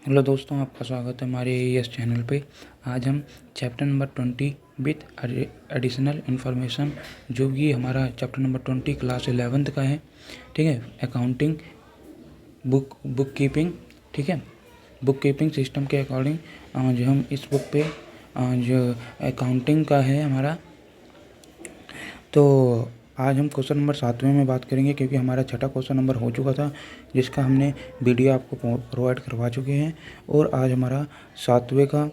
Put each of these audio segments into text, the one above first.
Hello दोस्तों, आपका स्वागत है हमारे एईएस चैनल पे। आज हम chapter number 20 with additional information, जो कि हमारा चैप्टर नंबर 20 क्लास 11th का है। ठीक है, अकाउंटिंग बुक कीपिंग। ठीक है, बुक कीपिंग सिस्टम के अकॉर्डिंग जो हम इस बुक पे जो अकाउंटिंग का है हमारा, तो आज हम क्वेश्चन नंबर 7वें में बात करेंगे, क्योंकि हमारा छठा क्वेश्चन नंबर हो चुका था, जिसका हमने वीडियो आपको प्रोवाइड करवा चुके हैं। और आज हमारा 7वें का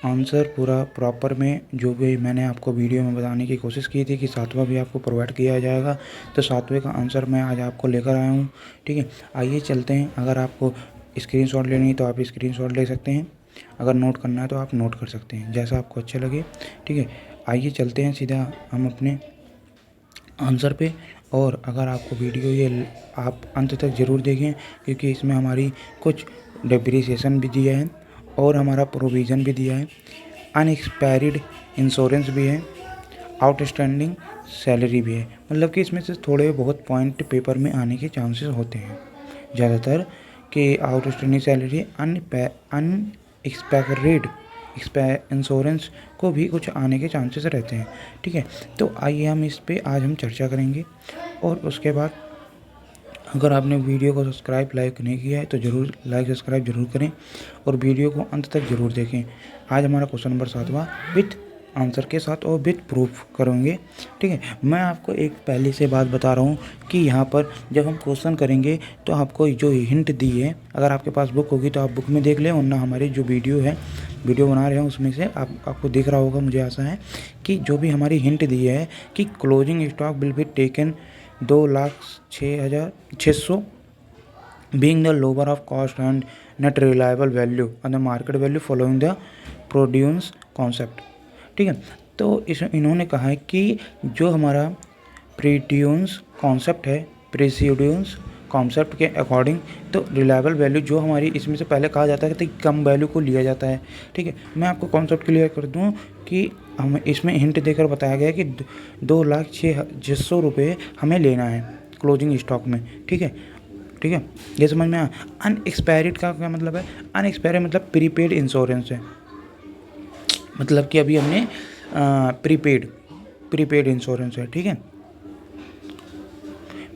आंसर पूरा प्रॉपर में, जो भी मैंने आपको वीडियो में बताने की कोशिश की थी कि 7वां भी आपको प्रोवाइड किया जाएगा, तो 7वें का आंसर मैं आज आपको लेकर आया हूँ। ठीक है, आइए चलते हैं। अगर आपको स्क्रीनशॉट लेनी है तो आप स्क्रीनशॉट ले सकते हैं, अगर नोट करना है तो आप नोट कर सकते हैं, जैसा आपको अच्छा लगे। ठीक है, आइए चलते हैं सीधा हम अपने आंसर पे। और अगर आपको वीडियो ये आप अंत तक ज़रूर देखें, क्योंकि इसमें हमारी कुछ डेप्रिसिएशन भी दिया है और हमारा प्रोविज़न भी दिया है, अनएक्सपायर्ड इंश्योरेंस भी है, आउटस्टैंडिंग सैलरी भी है। मतलब कि इसमें से थोड़े बहुत पॉइंट पेपर में आने के चांसेस होते हैं ज़्यादातर, कि आउटस्टैंडिंग सैलरी, अनएक्सपायर्ड इंश्योरेंस को भी कुछ आने के चांसेस रहते हैं। ठीक है, तो आइए हम इस पे आज हम चर्चा करेंगे। और उसके बाद अगर आपने वीडियो को सब्सक्राइब लाइक नहीं किया है तो ज़रूर लाइक सब्सक्राइब ज़रूर करें और वीडियो को अंत तक ज़रूर देखें। आज हमारा क्वेश्चन नंबर 7वां विथ आंसर के साथ और विथ प्रूफ करेंगे। ठीक है, मैं आपको एक पहले से बात बता रहा हूँ कि यहाँ पर जब हम क्वेश्चन करेंगे तो आपको जो हिंट दी है, अगर आपके पास बुक होगी तो आप बुक में देख लें, वरना हमारी जो वीडियो बना रहे हैं उसमें से आपको दिख रहा होगा, मुझे आशा है, कि जो भी हमारी हिंट दी है कि closing stock will be taken 2,06,600 being the lower of cost and net reliable value and the market value following the produce concept. ठीक है, तो इन्होंने कहा है कि जो हमारा प्रीड्यूस कॉन्सेप्ट है, प्रीसीड्यूस कॉन्सेप्ट के अकॉर्डिंग, तो रिलायबल वैल्यू जो हमारी इसमें से पहले कहा जाता है कि कम वैल्यू को लिया जाता है। ठीक है, मैं आपको कॉन्सेप्ट क्लियर कर दूं कि हम इसमें हिंट देकर बताया गया है कि 2,06,600 रुपये हमें लेना है क्लोजिंग स्टॉक में। ठीक है, ये समझ में आया। अनएक्सपायर्ड का क्या मतलब है? अनएक्सपायर्ड मतलब प्रीपेड इंश्योरेंस है, मतलब कि अभी हमने प्रीपेड इंश्योरेंस है। ठीक है,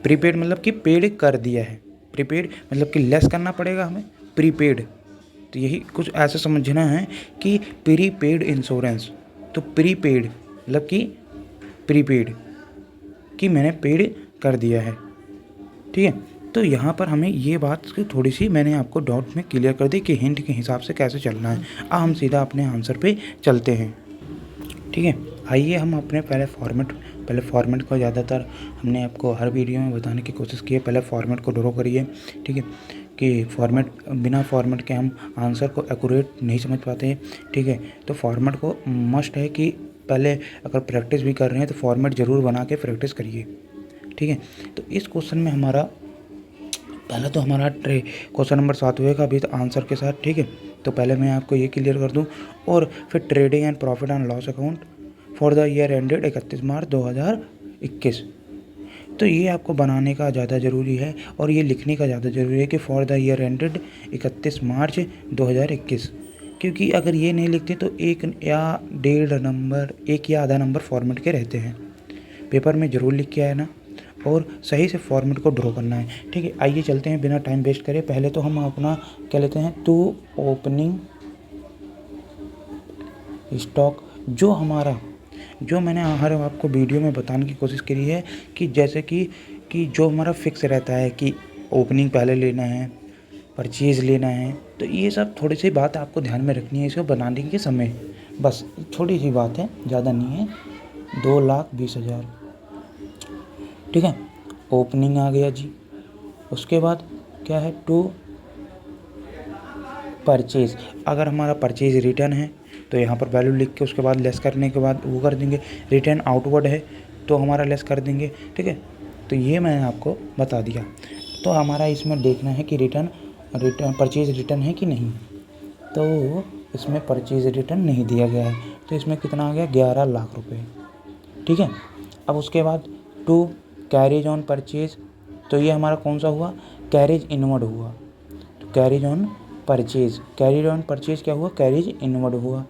प्रीपेड मतलब कि पेड कर दिया है, प्रीपेड मतलब कि लेस करना पड़ेगा हमें, प्रीपेड, तो यही कुछ ऐसा समझना है कि प्रीपेड इंश्योरेंस। तो प्रीपेड मतलब कि प्रीपेड कि मैंने पेड कर दिया है। ठीक है, तो यहाँ पर हमें ये बात थोड़ी सी मैंने आपको डाउट में क्लियर कर दी कि हिंट के हिसाब से कैसे चलना है। अब हम सीधा अपने आंसर पे चलते हैं। ठीक है, आइए हम अपने पहले फॉर्मेट को ज़्यादातर हमने आपको हर वीडियो में बताने की कोशिश की है। पहले फॉर्मेट को ड्रॉ करिए। ठीक है, कि बिना फॉर्मेट के हम आंसर को एक्यूरेट नहीं समझ पाते हैं। ठीक है, तो फॉर्मेट को मस्ट है कि पहले अगर प्रैक्टिस भी कर रहे हैं तो फॉर्मेट ज़रूर बना के प्रैक्टिस करिए। ठीक है, तो इस क्वेश्चन में हमारा पहला तो हमारा क्वेश्चन नंबर 7वें का भी आंसर के साथ। ठीक है, तो पहले मैं आपको ये क्लियर कर दूं, और फिर trading and profit and loss account for the year ended 31 मार्च 2021। तो ये आपको बनाने का ज़्यादा ज़रूरी है और ये लिखने का ज़्यादा ज़रूरी है कि फॉर द ईयर एंडेड 31 मार्च 2021, क्योंकि अगर ये नहीं लिखते तो एक या आधा नंबर फॉर्मेट के रहते हैं। पेपर में ज़रूर लिख के आए ना, और सही से फॉर्मेट को ड्रॉ करना है। ठीक है, आइए चलते हैं बिना टाइम वेस्ट करे। पहले तो हम अपना क्या लेते हैं, टू ओपनिंग स्टॉक, जो मैंने हर आपको वीडियो में बताने की कोशिश करी है कि जैसे कि जो हमारा फिक्स रहता है कि ओपनिंग पहले लेना है, परचेज़ लेना है, तो ये सब थोड़ी सी बात आपको ध्यान में रखनी है इसको बनाने के समय। बस छोटी सी बात है, ज़्यादा नहीं है। 2,20,000। ठीक है, ओपनिंग आ गया जी। उसके बाद क्या है, टू परचेज़। अगर हमारा परचेज़ रिटर्न है तो यहाँ पर वैल्यू लिख के उसके बाद लेस करने के बाद वो कर देंगे। रिटर्न आउटवर्ड है तो हमारा लेस कर देंगे। ठीक है, तो ये मैंने आपको बता दिया। तो हमारा इसमें देखना है कि रिटर्न परचेज़ रिटर्न है कि नहीं। तो इसमें परचेज़ रिटर्न नहीं दिया गया है, तो इसमें कितना आ गया, 11 लाख रुपए। ठीक है, अब उसके बाद टू कैरेज ऑन परचेज़, तो ये हमारा कौन सा हुआ, कैरेज इनवर्ड हुआ। तो carriage on purchase, carried on purchase क्या हुआ, कैरिज इनवर्ड हुआ,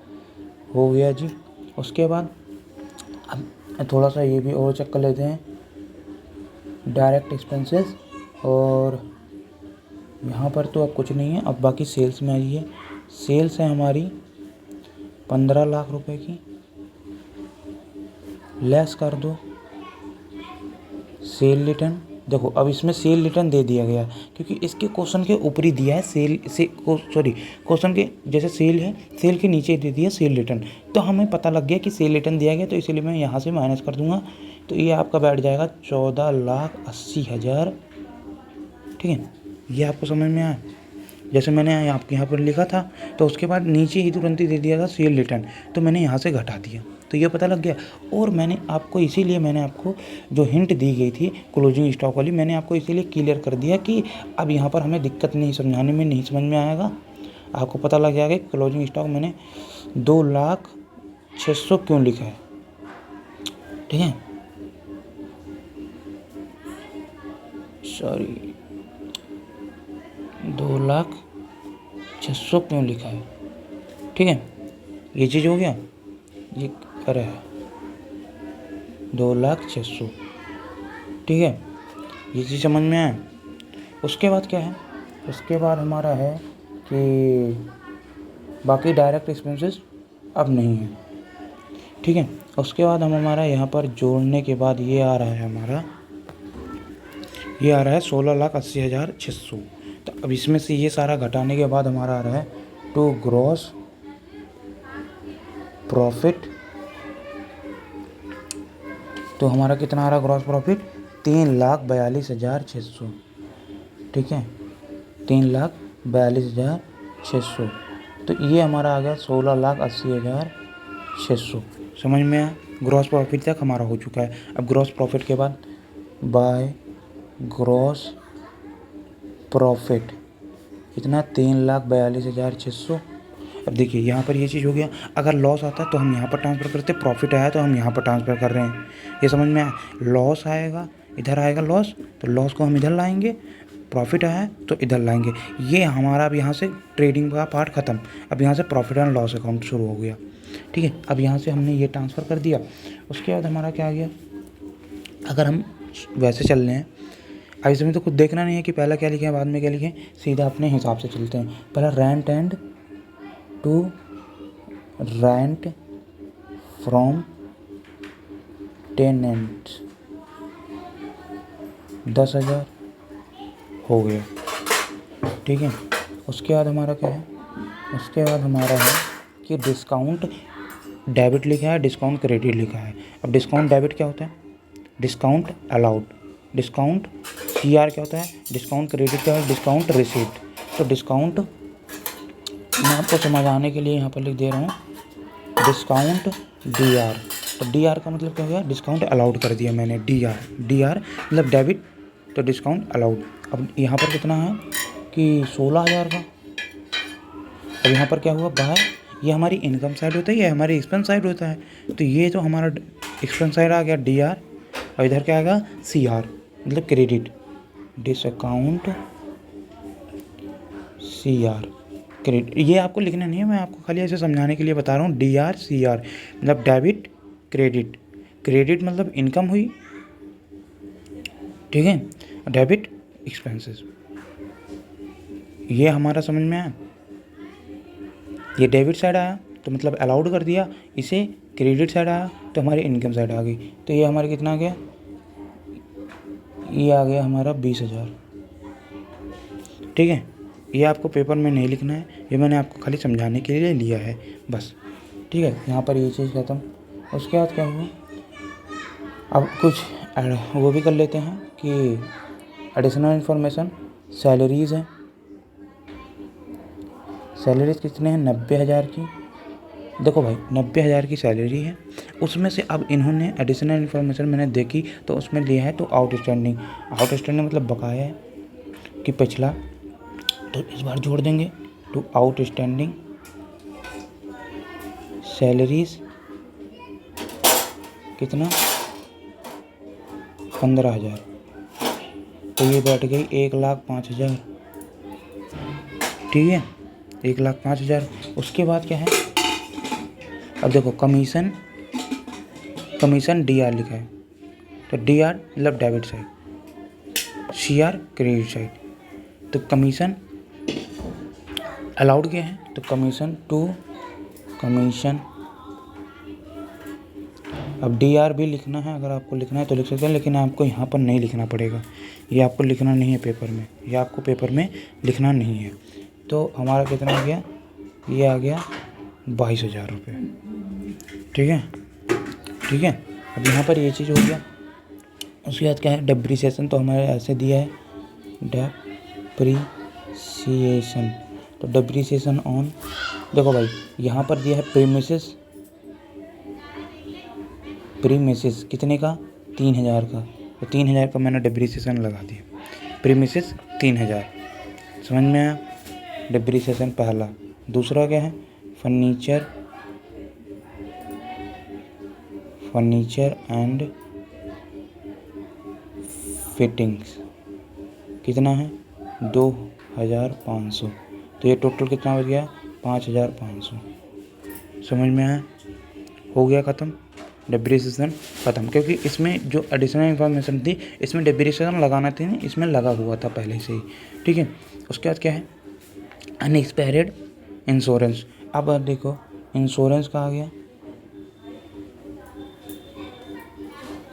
हो गया जी। उसके बाद अब थोड़ा सा ये भी और चेक कर लेते हैं, डायरेक्ट एक्सपेंसेस, और यहाँ पर तो अब कुछ नहीं है। अब बाकी सेल्स में आई है, सेल्स है हमारी 15 लाख रुपए की, लेस कर दो सेल रिटर्न। देखो अब इसमें सेल रिटर्न दे दिया गया क्योंकि इसके क्वेश्चन के ऊपर ही दिया है सेल से, क्वेश्चन के जैसे सेल है, सेल के नीचे दे दिया सेल रिटर्न, तो हमें पता लग गया कि सेल रिटर्न दिया गया, तो इसलिए मैं यहाँ से माइनस कर दूंगा, तो ये आपका बैठ जाएगा 14,80,000। ठीक है, ये आपको समझ में आया। जैसे मैंने आपके यहाँ पर लिखा था तो उसके बाद नीचे ही तुरंत ही दे दिया था सेल रिटर्न, तो मैंने यहाँ से घटा दिया, तो ये पता लग गया। और मैंने आपको इसीलिए मैंने आपको जो हिंट दी गई थी क्लोजिंग स्टॉक वाली, मैंने आपको इसीलिए क्लियर कर दिया कि अब यहाँ पर हमें दिक्कत नहीं, समझाने में नहीं समझ में आएगा, आपको पता लग जाएगा क्लोजिंग स्टॉक मैंने 2,06,000 क्यों लिखा है। ठीक है, सॉरी 2,06,000 क्यों लिखा है। ठीक है, ये चीज़ हो गया, ये अरे 2,06,000। ठीक है, ये चीज़ समझ में आया। उसके बाद क्या है, उसके बाद हमारा है कि बाकी डायरेक्ट एक्सपेंसेस अब नहीं है। ठीक है, उसके बाद हम हमारा यहाँ पर जोड़ने के बाद ये आ रहा है हमारा, ये आ रहा है 16,80,600। तो अब इसमें से ये सारा घटाने के बाद हमारा आ रहा है टू ग्रॉस प्रॉफिट। तो हमारा कितना आ रहा है ग्रॉस प्रॉफिट, 3,42,600। ठीक है, 3,42,600, तो ये हमारा आ गया 16,80,600। समझ में आया, ग्रॉस प्रॉफिट तक हमारा हो चुका है। अब ग्रॉस प्रॉफिट के बाद बाय ग्रॉस प्रॉफिट कितना, 3,42,600। अब देखिए यहाँ पर ये चीज़ हो गया, अगर लॉस आता है तो हम यहाँ पर ट्रांसफ़र करते, प्रॉफिट आया तो हम यहाँ पर ट्रांसफ़र कर रहे हैं, ये समझ में आया। लॉस आएगा, इधर आएगा लॉस, तो लॉस को हम इधर लाएंगे, प्रॉफिट आया तो इधर लाएंगे। ये हमारा अब यहाँ से ट्रेडिंग का पार्ट ख़त्म, अब यहाँ से प्रॉफिट एंड लॉस अकाउंट शुरू हो गया। ठीक है, अब यहाँ से हमने ये ट्रांसफ़र कर दिया। उसके बाद हमारा क्या आ गया, अगर हम वैसे चल रहे हैं, अब इसमें तो कुछ देखना नहीं है कि पहला क्या लिखें बाद में क्या लिखें, सीधा अपने हिसाब से चलते हैं। पहला rent and to rent from tenants 10,000 हो गया। ठीक है, उसके बाद हमारा क्या है, उसके बाद हमारा है कि डिस्काउंट डेबिट लिखा है, डिस्काउंट क्रेडिट लिखा है। अब डिस्काउंट डेबिट क्या होता है, डिस्काउंट अलाउड, डिस्काउंट CR क्या होता है, डिस्काउंट क्रेडिट क्या है, डिस्काउंट रिसीट। तो डिस्काउंट मैं आपको समझाने के लिए यहाँ पर लिख दे रहा हूँ, डिस्काउंट DR। तो DR का मतलब क्या हो गया, डिस्काउंट अलाउड कर दिया मैंने, DR मतलब डेबिट, तो डिस्काउंट अलाउड। अब यहाँ पर कितना है कि 16,000 का। अब यहाँ पर क्या हुआ, बाय, ये हमारी इनकम साइड होता है, ये हमारी एक्सपेंस साइड होता है, तो ये तो हमारा एक्सपेंस साइड आ गया DR, और इधर क्या आएगा CR मतलब क्रेडिट, डिस्काउंट CR क्रेडिट। ये आपको लिखना नहीं है, मैं आपको खाली ऐसे समझाने के लिए बता रहा हूँ। DR CR मतलब डेबिट क्रेडिट, क्रेडिट मतलब इनकम हुई, ठीक है, डेबिट एक्सपेंसेस। ये हमारा समझ में आया, ये डेबिट साइड आया तो मतलब अलाउड कर दिया, इसे क्रेडिट साइड आया तो हमारी इनकम साइड आ गई। तो ये हमारे कितना आ गया, ये आ गया हमारा 20,000। ठीक है, ये आपको पेपर में नहीं लिखना है, ये मैंने आपको खाली समझाने के लिए लिया है बस। ठीक है, यहाँ पर ये चीज़ ख़त्म। उसके बाद क्या हुआ, अब कुछ वो भी कर लेते हैं कि एडिशनल इन्फॉर्मेशन, सैलरीज़ हैं, सैलरीज़ कितने हैं, 90,000 की। देखो भाई 90,000 की सैलरी है, उसमें से अब इन्होंने एडिशनल इन्फॉर्मेशन मैंने देखी तो उसमें लिया है तो आउटस्टैंडिंग, आउटस्टैंडिंग मतलब बकाया है कि पिछला, तो इस बार जोड़ देंगे टू आउटस्टैंडिंग सैलरीज कितना, 15,000, तो ये बैठ गई 1,05,000। ठीक है, 1,05,000। उसके बाद क्या है, अब देखो कमीशन DR लिखा है, तो DR मतलब debit side, CR credit side. तो कमीशन अलाउड क्या है, तो कमीशन अब DR भी लिखना है, अगर आपको लिखना है तो लिख सकते हैं, लेकिन आपको यहाँ पर नहीं लिखना पड़ेगा, ये आपको लिखना नहीं है पेपर में, ये आपको पेपर में लिखना नहीं है। तो हमारा कितना आ गया, ये आ गया 22,000 रुपये। ठीक है। अब यहाँ पर ये चीज़ हो गया। उसके बाद क्या है, डेप्रिसिएशन, तो हमारे ऐसे दिया है डेप्रिसिएशन, तो डेप्रिसिएशन ऑन, देखो भाई यहाँ पर दिया है प्रीमिसेस कितने का, 3,000 का, तो 3,000 का मैंने डेप्रिसिएशन लगा दिया, प्रीमिसेस 3,000। समझ में आया, डेप्रिसिएशन पहला। दूसरा क्या है, फर्नीचर एंड फिटिंग्स कितना है, 2,500, तो ये टोटल कितना हो गया, 5,500। समझ में आया, हो गया ख़त्म, डेप्रिसिएशन ख़त्म, क्योंकि इसमें जो एडिशनल इन्फॉर्मेशन थी इसमें डेप्रिसिएशन लगाना थी, इसमें लगा हुआ था पहले से ही। ठीक है। उसके बाद क्या है, अनएक्सपायर्ड इंश्योरेंस। अब देखो इंश्योरेंस का आ गया,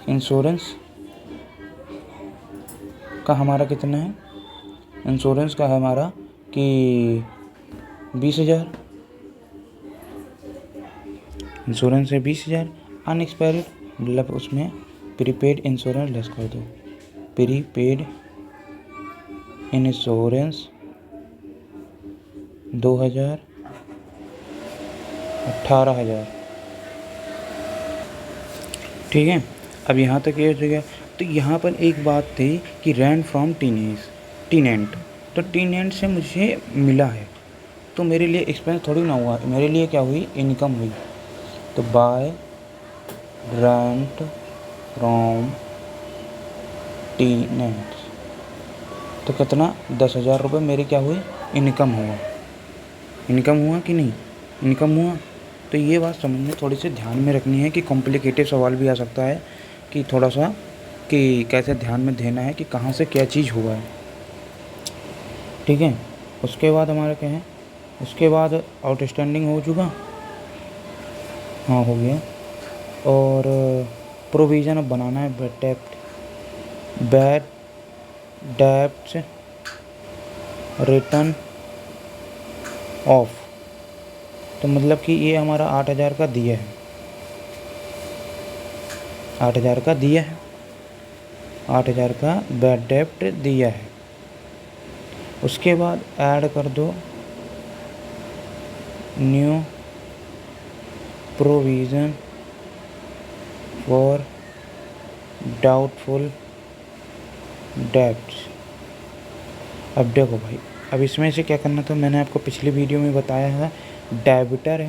इंश्योरेंस का हमारा कितना है, इंश्योरेंस का है हमारा कि 20,000, इंश्योरेंस है 20,000। अनएक्सपायर्ड मतलब उसमें प्रीपेड इंश्योरेंस लेस कर दो, प्रीपेड इंश्योरेंस 2,000, 18,000। ठीक है। अब यहाँ तक ये हो गया। तो यहाँ पर एक बात थी कि रेंट फ्रॉम टीनेंट, तो टीनेंट से मुझे मिला है, तो मेरे लिए एक्सपेंस थोड़ी ना हुआ, मेरे लिए क्या हुई, इनकम हुई। तो बाय रेंट फ्रॉम टीनेंट्स, तो कितना, 10,000 रुपये मेरे क्या हुए, इनकम हुआ कि नहीं, इनकम हुआ। तो ये बात समझने थोड़ी सी ध्यान में रखनी है कि कॉम्प्लिकेटेड सवाल भी आ सकता है, कि थोड़ा सा कि कैसे ध्यान में देना है कि कहाँ से क्या चीज़ हुआ है। ठीक है। उसके बाद हमारा क्या है, उसके बाद आउटस्टैंडिंग हो चुका, हाँ हो गया। और प्रोविज़न अब बनाना है, बैड डेब्ट्स रिटर्न ऑफ, तो मतलब कि ये हमारा 8,000 का दिया है, 8,000 का दिया है, 8,000 का बैड डेब्ट दिया है। उसके बाद ऐड कर दो new provision for doubtful debts. अब देखो भाई, अब इसमें से क्या करना था, मैंने आपको पिछली वीडियो में बताया है, डेबिटर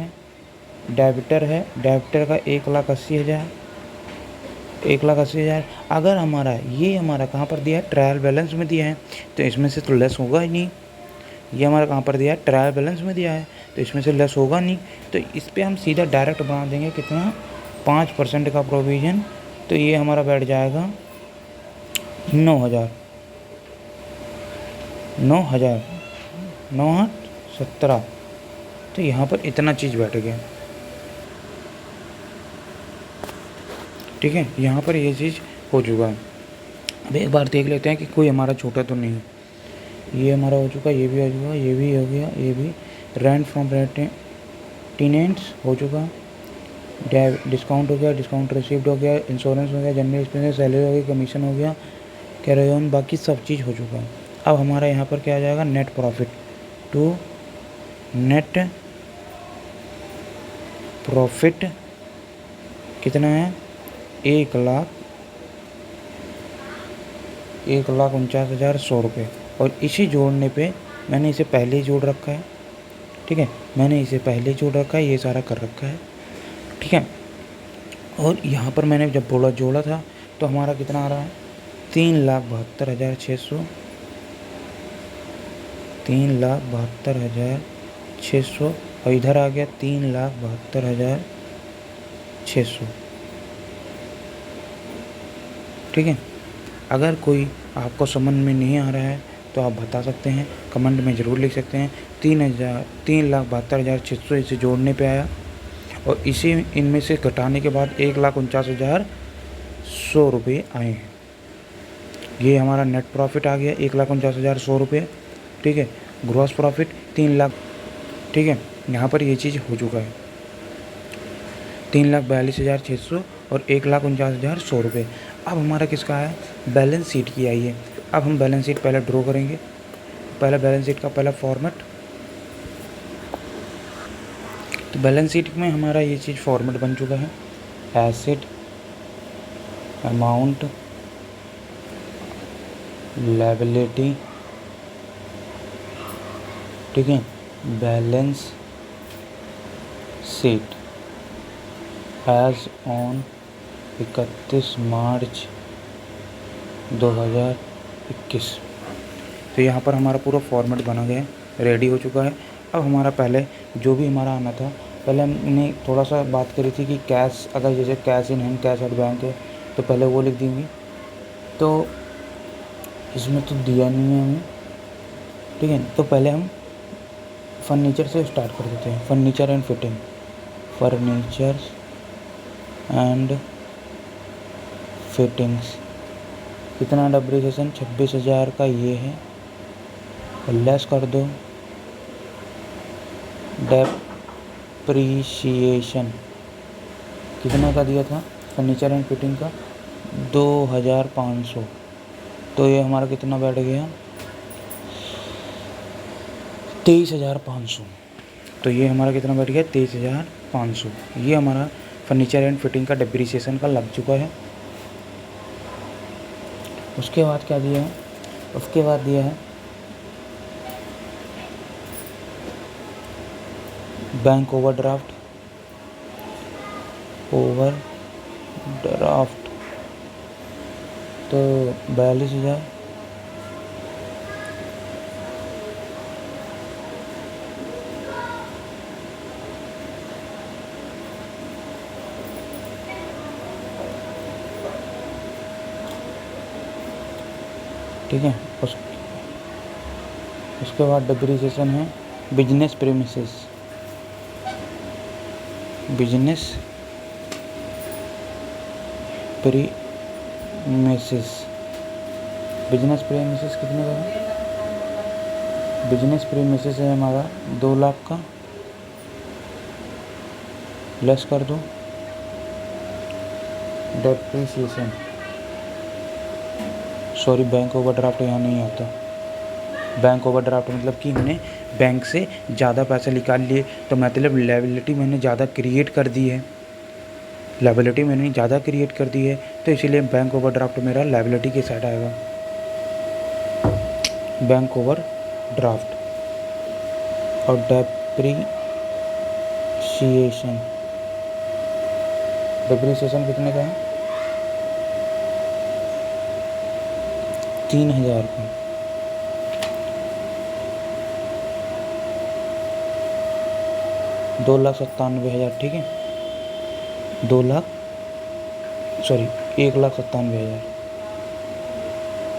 का 1,80,000, 1,80,000। अगर हमारा कहाँ पर दिया है, ट्रायल बैलेंस में दिया है, तो इसमें से तो लेस होगा ही नहीं। ये हमारा कहाँ पर दिया है, ट्रायल बैलेंस में दिया है, तो इसमें से लेस होगा नहीं। तो इस पर हम सीधा डायरेक्ट बना देंगे कितना, 5% का प्रोविज़न, तो ये हमारा बैठ जाएगा 9,000, 9,17। तो यहाँ पर इतना चीज़ बैठ गया। ठीक है, यहाँ पर ये चीज़ हो चुका है। अब एक बार देख लेते हैं कि कोई हमारा छोटा तो नहीं है। ये हमारा हो चुका, ये भी हो चुका, ये भी हो गया, ये भी। रेंट फ्रॉम टेनेंट्स हो चुका, डिस्काउंट हो गया, डिस्काउंट रिसीव्ड हो गया, इंश्योरेंस हो गया, जनरल एक्सपेंसेस, सैलरी हो गई, कमीशन हो गया, कैरी ऑन, बाकी सब चीज़ हो चुका है। अब हमारा यहाँ पर क्या आ जाएगा, net profit to net profit कितना है, 1,49,100 रुपये। और इसी जोड़ने पे मैंने इसे पहले ही जोड़ रखा है। ठीक है, मैंने इसे पहले जोड़ रखा है, ये सारा कर रखा है। ठीक है। और यहाँ पर मैंने जब जोड़ा था तो हमारा कितना आ रहा है, 3,72,600, 3,72,600 600 और इधर आ गया 3,72,600। ठीक है। अगर कोई आपको समझ में नहीं आ रहा है तो आप बता सकते हैं, कमेंट में ज़रूर लिख सकते हैं। 3,72,600 इसे जोड़ने पे आया और इसी इनमें से घटाने के बाद 1,49,100 रुपये आए हैं। ये हमारा नेट प्रॉफिट आ गया 1,49,100 रुपये। ठीक है। Gross profit 3 lakh. ठीक है। यहाँ पर ये चीज़ हो चुका है 3,42,600 और 1,49,100 रुपये। अब हमारा किसका है, बैलेंस शीट की आई है। अब हम बैलेंस शीट पहले ड्रॉ करेंगे। पहले बैलेंस शीट का पहला फॉर्मेट, तो बैलेंस शीट में हमारा ये चीज़ फॉर्मेट बन चुका है। एसेट, अमाउंट, लायबिलिटी, ठीक है, बैलेंस शीट एज ऑन 31 मार्च 2021। तो यहाँ पर हमारा पूरा फॉर्मेट बना गया है, रेडी हो चुका है। अब हमारा पहले जो भी हमारा आना था, पहले हमने थोड़ा सा बात करी थी कि कैश, अगर जैसे cash in hand, cash at bank है तो पहले वो लिख देंगे। तो इसमें तो दिया नहीं है हमें। ठीक है। तो पहले हम फर्नीचर से स्टार्ट कर देते हैं। Furniture and fitting, furniture and fittings. कितना डेप्रिसिएशन, 26,000 का ये है। और लेस कर दो डेप्रिसिएशन, कितना का दिया था फर्नीचर एंड फिटिंग का, 2,500। तो ये हमारा कितना बैठ गया, 23,500। तो ये हमारा कितना बैठ गया, 23,500। ये हमारा फर्नीचर एंड फिटिंग का डेप्रिसिएशन का लग चुका है। उसके बाद क्या दिया है, उसके बाद दिया है बैंक ओवरड्राफ्ट, तो 42,000। ठीक है। उसके बाद डेप्रिसिएशन है business premises, business premises. Business premises कितने का है, बिजनेस प्रीमिसेस है हमारा 2 लाख का। लेस कर दो डेप्रिसिएशन, सॉरी बैंक ओवरड्राफ्ट यहाँ नहीं आता। बैंक ओवरड्राफ्ट मतलब कि हमने बैंक से ज़्यादा पैसे निकाल लिए, तो मतलब लायबिलिटी मैंने ज़्यादा क्रिएट कर दी है, लायबिलिटी मैंने ज़्यादा क्रिएट कर दी है, तो इसीलिए बैंक ओवरड्राफ्ट मेरा लायबिलिटी के साइड आएगा। बैंक ओवरड्राफ्ट और डेप्रिसिएशन, डेप्रिसिएशन कितने का है, 3,000 का। दो 2,97,000। ठीक है। 1,97,000,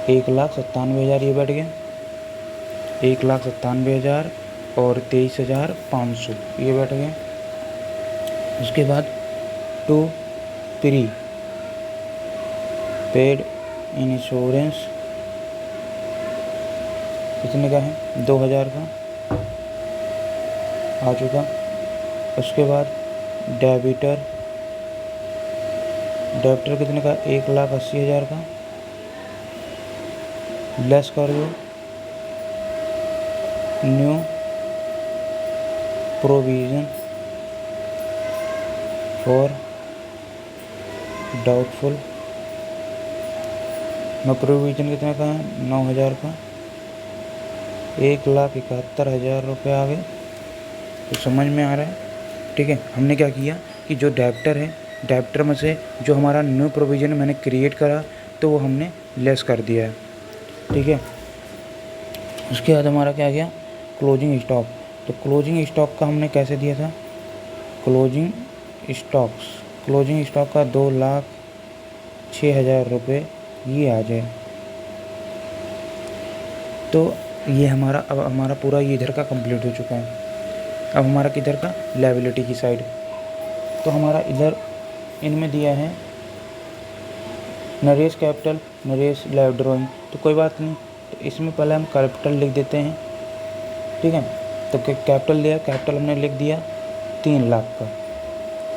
1,97,000 ये बैठ गया। 1,97,000 और 23,500 ये बैठ गया। उसके बाद टू प्री पेड इंश्योरेंस कितने का है, 2,000 का आ चुका। उसके बाद डेबिटर कितने का, 1,80,000 का। लेस कर दो new provision for doubtful, no provision कितने का है, 9,000 का। 1,71,000 रुपये आ गए। तो समझ में आ रहा है। ठीक है। हमने क्या किया कि जो डेब्टर है, डेब्टर में से जो हमारा न्यू प्रोविज़न मैंने क्रिएट करा तो वो हमने लेस कर दिया है। ठीक है। उसके बाद हमारा क्या गया, क्लोजिंग स्टॉक। तो क्लोजिंग स्टॉक का हमने कैसे दिया था, क्लोजिंग स्टॉक का 2,06,000 रुपये ये आ जाए। तो ये अब हमारा पूरा ये इधर का कंप्लीट हो चुका है। अब हमारा किधर का, लायबिलिटी की साइड। तो हमारा इधर इनमें दिया है Naresh capital, Naresh live drawing, तो कोई बात नहीं, तो इसमें पहले हम कैपिटल लिख देते हैं, ठीक है। तो कैपिटल दिया, कैपिटल हमने लिख दिया 3 लाख का,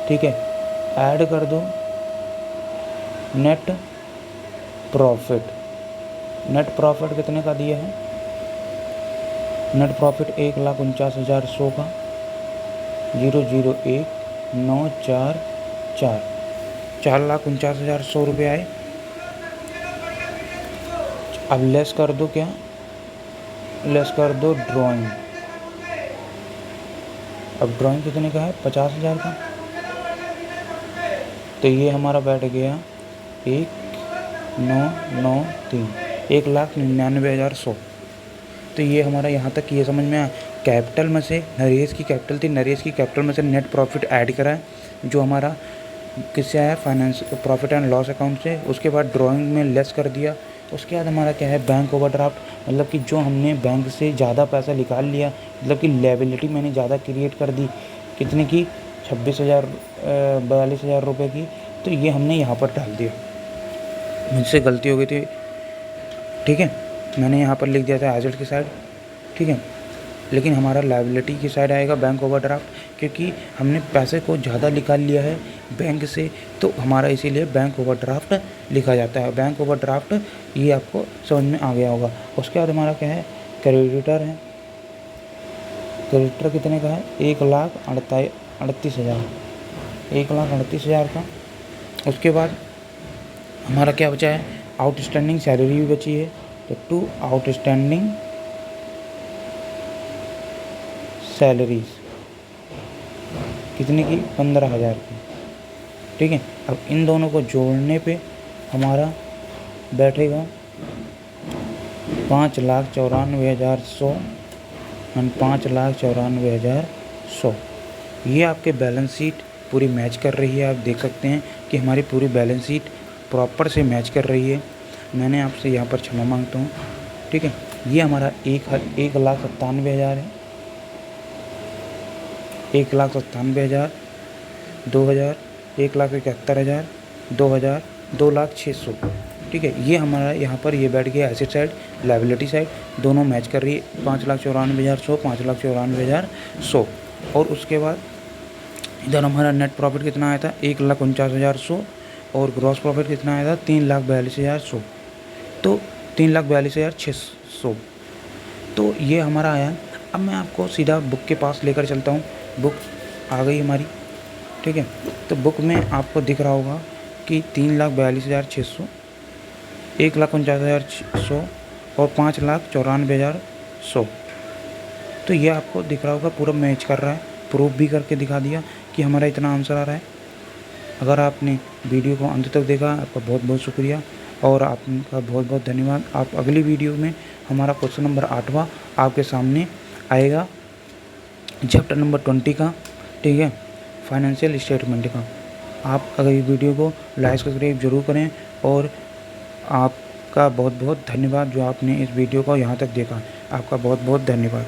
ठीक है। ऐड कर दो नेट प्रॉफिट कितने का दिया है, नेट प्रॉफिट 1,49,100 का, 001,944, 4,49,100 रुपये आए। अब लेस कर दो क्या, लेस कर दो ड्राइंग। अब ड्राइंग कितने का है, 50,000 का, तो ये हमारा बैठ गया 1,993, 1,99,100। तो ये हमारा यहाँ तक ये समझ में आया। कैपिटल में से नरेश की कैपिटल थी, नरेश की कैपिटल में से नेट प्रॉफिट ऐड करा है, जो हमारा किससे आया, finance profit and loss account से। उसके बाद ड्राइंग में लेस कर दिया। उसके बाद हमारा क्या है, बैंक ओवरड्राफ्ट, मतलब कि जो हमने बैंक से ज़्यादा पैसा निकाल लिया, मतलब कि लायबिलिटी मैंने ज़्यादा क्रिएट कर दी, कितने की, 42,000 रुपये की, तो ये हमने यहाँ पर डाल दिया। मुझसे गलती हो गई थी, ठीक है, मैंने यहाँ पर लिख दिया था एसेट की साइड, ठीक है, लेकिन हमारा लायबिलिटी की साइड आएगा बैंक ओवरड्राफ्ट, क्योंकि हमने पैसे को ज़्यादा निकाल लिया है बैंक से, तो हमारा इसीलिए बैंक ओवरड्राफ्ट लिखा जाता है। बैंक ओवरड्राफ्ट ये आपको समझ में आ गया होगा। उसके बाद हमारा क्या है, क्रेडिटर है। क्रेडिटर कितने का है, 1,38,000, 1,38,000 का। उसके बाद हमारा क्या बचा है, आउटस्टैंडिंग सैलरी भी बची है, तो 2 आउटस्टैंडिंग सैलरीज कितने की, 15,000 की, ठीक है। अब इन दोनों को जोड़ने पे हमारा बैठेगा 5,94,100 एंड 5,94,100। ये आपके बैलेंस शीट पूरी मैच कर रही है। आप देख सकते हैं कि हमारी पूरी बैलेंस शीट प्रॉपर से मैच कर रही है। मैंने आपसे यहाँ पर क्षमा मांगता हूँ, ठीक है। ये हमारा 1,97,000 है, 1,97,000, 2,000, 1,71,000, 2,000, 2,06,000, ठीक है। ये हमारा यहाँ पर ये बैठ गया एसेट साइड, लायबिलिटी साइड दोनों मैच कर रही है, 5,94,100, 5,94,100। और उसके बाद इधर हमारा नेट प्रॉफिट कितना आया था, 1,49,100, और ग्रॉस प्रॉफिट कितना आया था, 3,42,100, तो 3,42,600। तो ये हमारा आया। अब मैं आपको सीधा बुक के पास लेकर चलता हूँ। बुक आ गई हमारी, ठीक है। तो बुक में आपको दिख रहा होगा कि 3,42,600, 1,49,100 और 5,94,100। तो ये आपको दिख रहा होगा, पूरा मैच कर रहा है। प्रूफ भी करके दिखा दिया कि हमारा इतना आंसर आ रहा है। अगर आपने वीडियो को अंत तक देखा, आपका बहुत बहुत शुक्रिया और आपका बहुत बहुत धन्यवाद। आप अगली वीडियो में हमारा क्वेश्चन नंबर 8वां आपके सामने आएगा, चैप्टर नंबर 20 का, ठीक है, फाइनेंशियल स्टेटमेंट का। आप अगर ये वीडियो को लाइक सब्सक्राइब जरूर करें और आपका बहुत बहुत धन्यवाद जो आपने इस वीडियो को यहाँ तक देखा। आपका बहुत बहुत धन्यवाद।